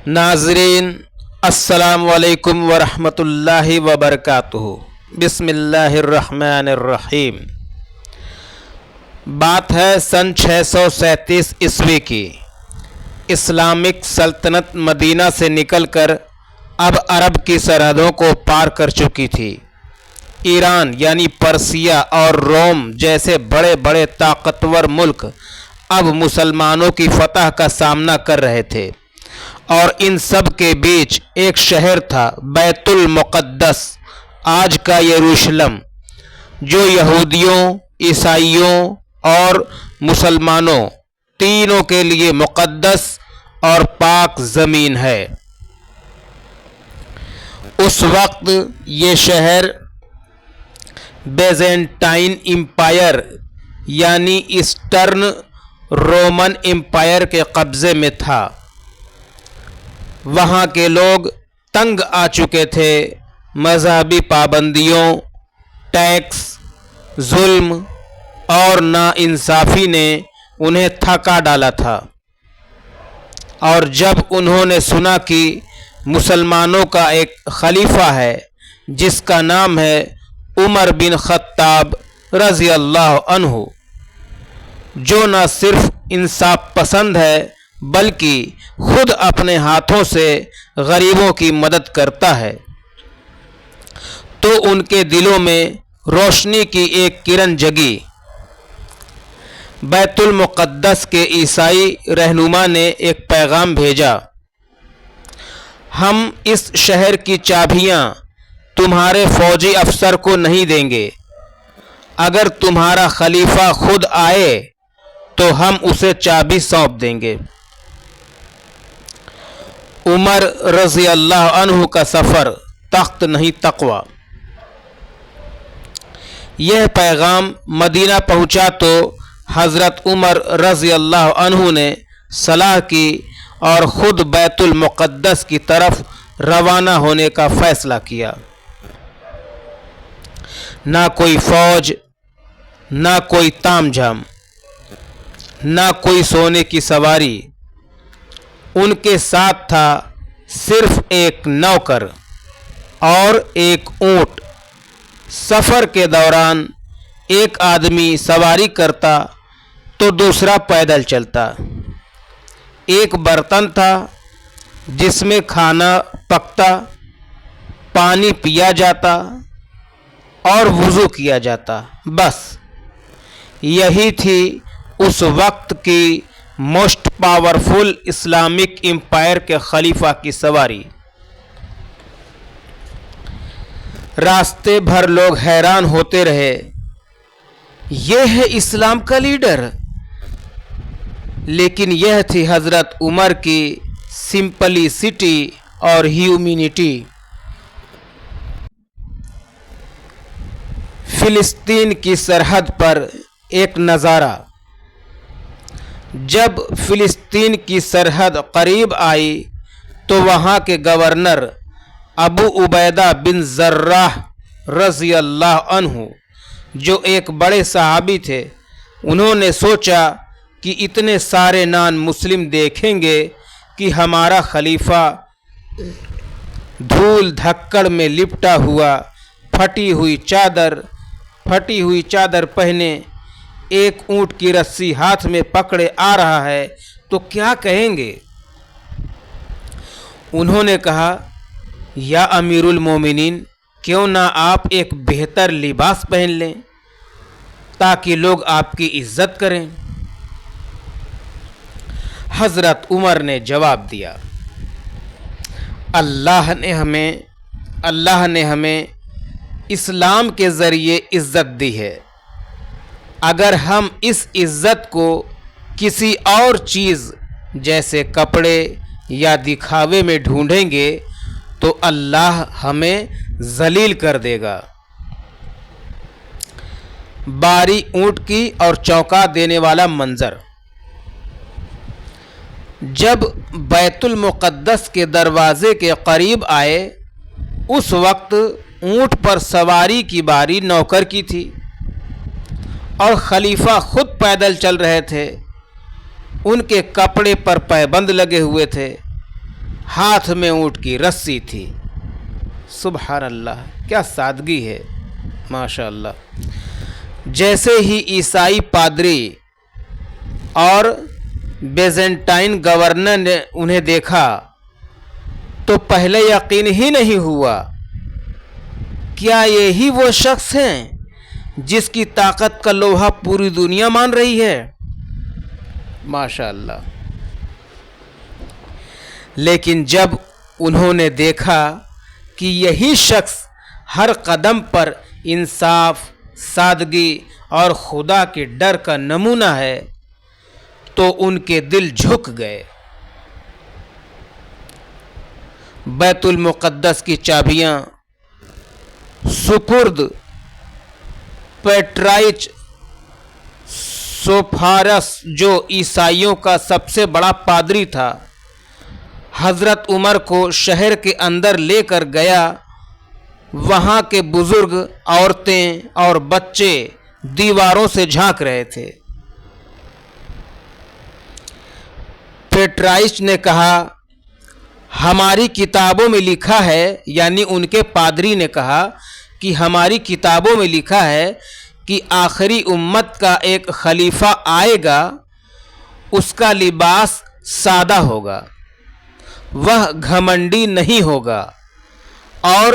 ناظرین السلام علیکم ورحمۃ اللہ وبرکاتہ۔ بسم اللہ الرحمن الرحیم۔ بات ہے سن 637 عیسوی کی۔ اسلامک سلطنت مدینہ سے نکل کر اب عرب کی سرحدوں کو پار کر چکی تھی۔ ایران یعنی پرسیا اور روم جیسے بڑے بڑے طاقتور ملک اب مسلمانوں کی فتح کا سامنا کر رہے تھے، اور ان سب کے بیچ ایک شہر تھا بیت المقدس، آج کا یروشلم، جو یہودیوں، عیسائیوں اور مسلمانوں تینوں کے لیے مقدس اور پاک زمین ہے۔ اس وقت یہ شہر بیزنٹائن امپائر یعنی ایسٹرن رومن امپائر کے قبضے میں تھا۔ وہاں کے لوگ تنگ آ چکے تھے، مذہبی پابندیوں، ٹیکس، ظلم اور ناانصافی نے انہیں تھکا ڈالا تھا، اور جب انہوں نے سنا کہ مسلمانوں کا ایک خلیفہ ہے جس کا نام ہے عمر بن خطاب رضی اللہ عنہ، جو نہ صرف انصاف پسند ہے بلکہ خود اپنے ہاتھوں سے غریبوں کی مدد کرتا ہے، تو ان کے دلوں میں روشنی کی ایک کرن جگی۔ بیت المقدس کے عیسائی رہنما نے ایک پیغام بھیجا: ہم اس شہر کی چابیاں تمہارے فوجی افسر کو نہیں دیں گے، اگر تمہارا خلیفہ خود آئے تو ہم اسے چابی سونپ دیں گے۔ عمر رضی اللہ عنہ کا سفر تخت نہیں تقوی۔ یہ پیغام مدینہ پہنچا تو حضرت عمر رضی اللہ عنہ نے صلاح کی اور خود بیت المقدس کی طرف روانہ ہونے کا فیصلہ کیا۔ نہ کوئی فوج، نہ کوئی تام جھام، نہ کوئی سونے کی سواری، ان کے ساتھ تھا صرف ایک نوکر اور ایک اونٹ۔ سفر کے دوران ایک آدمی سواری کرتا تو دوسرا پیدل چلتا۔ ایک برتن تھا جس میں کھانا پکتا، پانی پیا جاتا اور وضو کیا جاتا، بس یہی تھی اس وقت کی موسٹ پاورفل اسلامک امپائر کے خلیفہ کی سواری۔ راستے بھر لوگ حیران ہوتے رہے، یہ ہے اسلام کا لیڈر، لیکن یہ تھی حضرت عمر کی سمپلسٹی اور ہیومینٹی۔ فلسطین کی سرحد پر ایک نظارہ۔ جب فلسطین کی سرحد قریب آئی تو وہاں کے گورنر ابو عبیدہ بن جراح رضی اللہ عنہ، جو ایک بڑے صحابی تھے، انہوں نے سوچا کہ اتنے سارے نان مسلم دیکھیں گے کہ ہمارا خلیفہ دھول دھکڑ میں لپٹا ہوا، پھٹی ہوئی چادر پہنے، ایک اونٹ کی رسی ہاتھ میں پکڑے آ رہا ہے تو کیا کہیں گے؟ انہوں نے کہا: یا امیر المومنین، کیوں نہ آپ ایک بہتر لباس پہن لیں تاکہ لوگ آپ کی عزت کریں؟ حضرت عمر نے جواب دیا: اللہ نے ہمیں اسلام کے ذریعے عزت دی ہے، اگر ہم اس عزت کو کسی اور چیز جیسے کپڑے یا دکھاوے میں ڈھونڈیں گے تو اللہ ہمیں ذلیل کر دے گا۔ باری اونٹ کی اور چونکا دینے والا منظر۔ جب بیت المقدس کے دروازے کے قریب آئے، اس وقت اونٹ پر سواری کی باری نوکر کی تھی، اور خلیفہ خود پیدل چل رہے تھے۔ ان کے کپڑے پر پابند لگے ہوئے تھے، ہاتھ میں اونٹ کی رسی تھی۔ سبحان اللہ، کیا سادگی ہے، ماشاء اللہ۔ جیسے ہی عیسائی پادری اور بیزنٹائن گورنر نے انہیں دیکھا تو پہلے یقین ہی نہیں ہوا، کیا یہی وہ شخص ہیں جس کی طاقت کا لوہا پوری دنیا مان رہی ہے؟ ماشاء اللہ۔ لیکن جب انہوں نے دیکھا کہ یہی شخص ہر قدم پر انصاف، سادگی اور خدا کے ڈر کا نمونہ ہے تو ان کے دل جھک گئے۔ بیت المقدس کی چابیاں سپرد پیٹرائچ سوفارس، جو عیسائیوں کا سب سے بڑا پادری تھا، حضرت عمر کو شہر کے اندر لے کر گیا۔ وہاں کے بزرگ، عورتیں اور بچے دیواروں سے جھانک رہے تھے۔ پیٹرائچ نے کہا، ہماری کتابوں میں لکھا ہے، یعنی ان کے پادری نے کہا کہ ہماری کتابوں میں لکھا ہے کہ آخری امت کا ایک خلیفہ آئے گا، اس کا لباس سادہ ہوگا، وہ گھمنڈی نہیں ہوگا، اور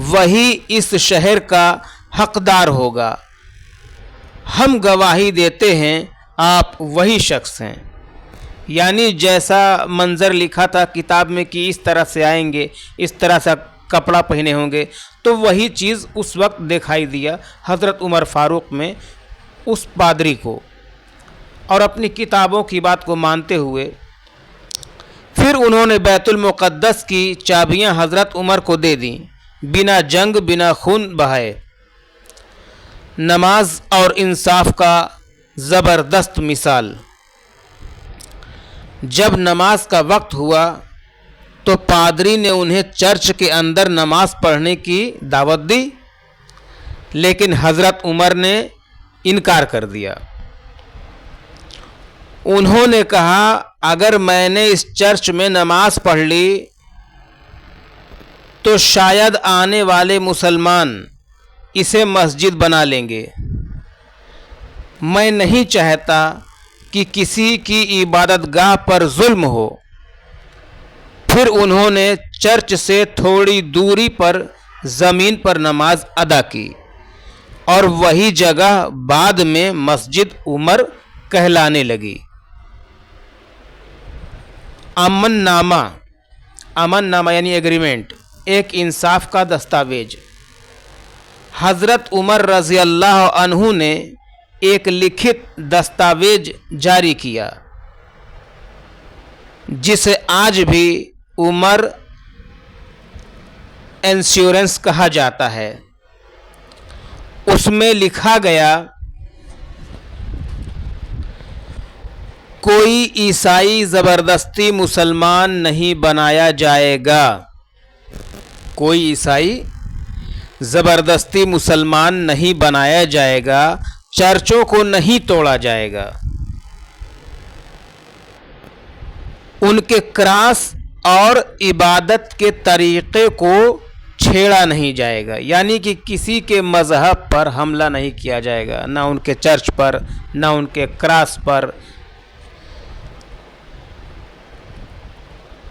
وہی اس شہر کا حقدار ہوگا۔ ہم گواہی دیتے ہیں آپ وہی شخص ہیں۔ یعنی جیسا منظر لکھا تھا کتاب میں کہ اس طرح سے آئیں گے، اس طرح سے کپڑا پہنے ہوں گے، تو وہی چیز اس وقت دکھائی دیا حضرت عمر فاروق میں اس پادری کو، اور اپنی کتابوں کی بات کو مانتے ہوئے پھر انہوں نے بیت المقدس کی چابیاں حضرت عمر کو دے دیں، بنا جنگ، بنا خون بہائے۔ نماز اور انصاف کا زبردست مثال۔ جب نماز کا وقت ہوا تو پادری نے انہیں چرچ کے اندر نماز پڑھنے کی دعوت دی، لیکن حضرت عمر نے انکار کر دیا۔ انہوں نے کہا، اگر میں نے اس چرچ میں نماز پڑھ لی تو شاید آنے والے مسلمان اسے مسجد بنا لیں گے۔ میں نہیں چاہتا کہ کسی کی عبادت گاہ پر ظلم ہو۔ پھر انہوں نے چرچ سے تھوڑی دوری پر زمین پر نماز ادا کی، اور وہی جگہ بعد میں مسجد عمر کہلانے لگی۔ امن نامہ یعنی ایگریمنٹ، ایک انصاف کا دستاویز۔ حضرت عمر رضی اللہ عنہ نے ایک لکھت دستاویز جاری کیا جسے آج بھی عمر انشورنس کہا جاتا ہے۔ اس میں لکھا گیا، کوئی عیسائی زبردستی مسلمان نہیں بنایا جائے گا، کوئی عیسائی زبردستی مسلمان نہیں بنایا جائے گا، چرچوں کو نہیں توڑا جائے گا، ان کے کراس اور عبادت کے طریقے کو چھیڑا نہیں جائے گا، یعنی کہ کسی کے مذہب پر حملہ نہیں کیا جائے گا، نہ ان کے چرچ پر، نہ ان کے کراس پر۔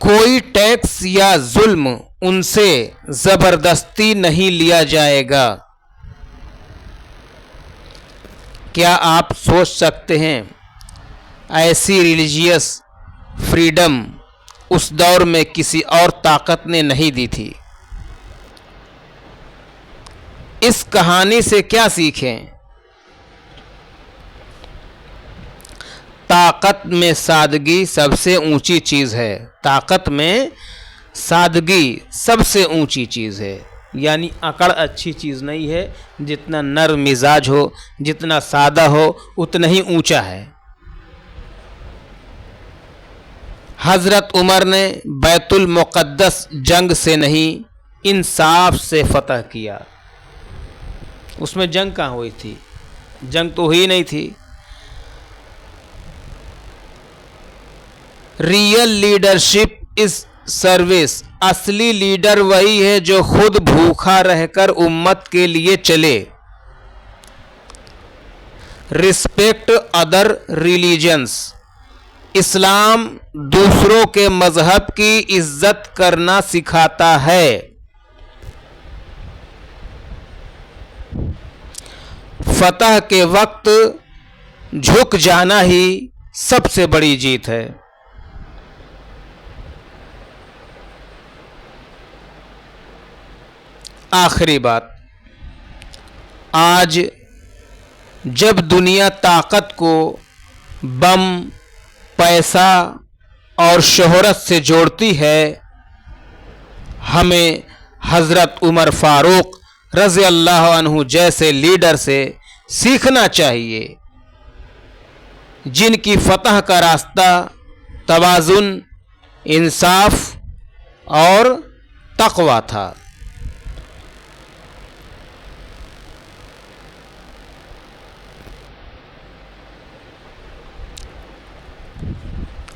کوئی ٹیکس یا ظلم ان سے زبردستی نہیں لیا جائے گا۔ کیا آپ سوچ سکتے ہیں ایسی ریلیجیس فریڈم اس دور میں کسی اور طاقت نے نہیں دی تھی؟ اس کہانی سے کیا سیکھیں؟ طاقت میں سادگی سب سے اونچی چیز ہے، طاقت میں سادگی سب سے اونچی چیز ہے، یعنی اکڑ اچھی چیز نہیں ہے، جتنا نرم مزاج ہو، جتنا سادہ ہو، اتنا ہی اونچا ہے۔ حضرت عمر نے بیت المقدس جنگ سے نہیں، انصاف سے فتح کیا۔ اس میں جنگ کہاں ہوئی تھی؟ جنگ تو ہوئی نہیں تھی۔ Real leadership is service. اصلی لیڈر وہی ہے جو خود بھوکھا رہ کر امت کے لیے چلے. Respect other religions. اسلام دوسروں کے مذہب کی عزت کرنا سکھاتا ہے. فتح کے وقت جھک جانا ہی سب سے بڑی جیت ہے. آخری بات، آج جب دنیا طاقت کو بم، پیسہ اور شہرت سے جوڑتی ہے، ہمیں حضرت عمر فاروق رضی اللہ عنہ جیسے لیڈر سے سیکھنا چاہیے جن کی فتح کا راستہ توازن، انصاف اور تقویٰ تھا.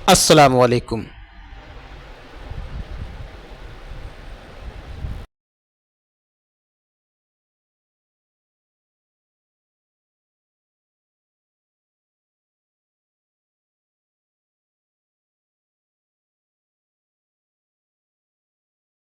السلام علیکم.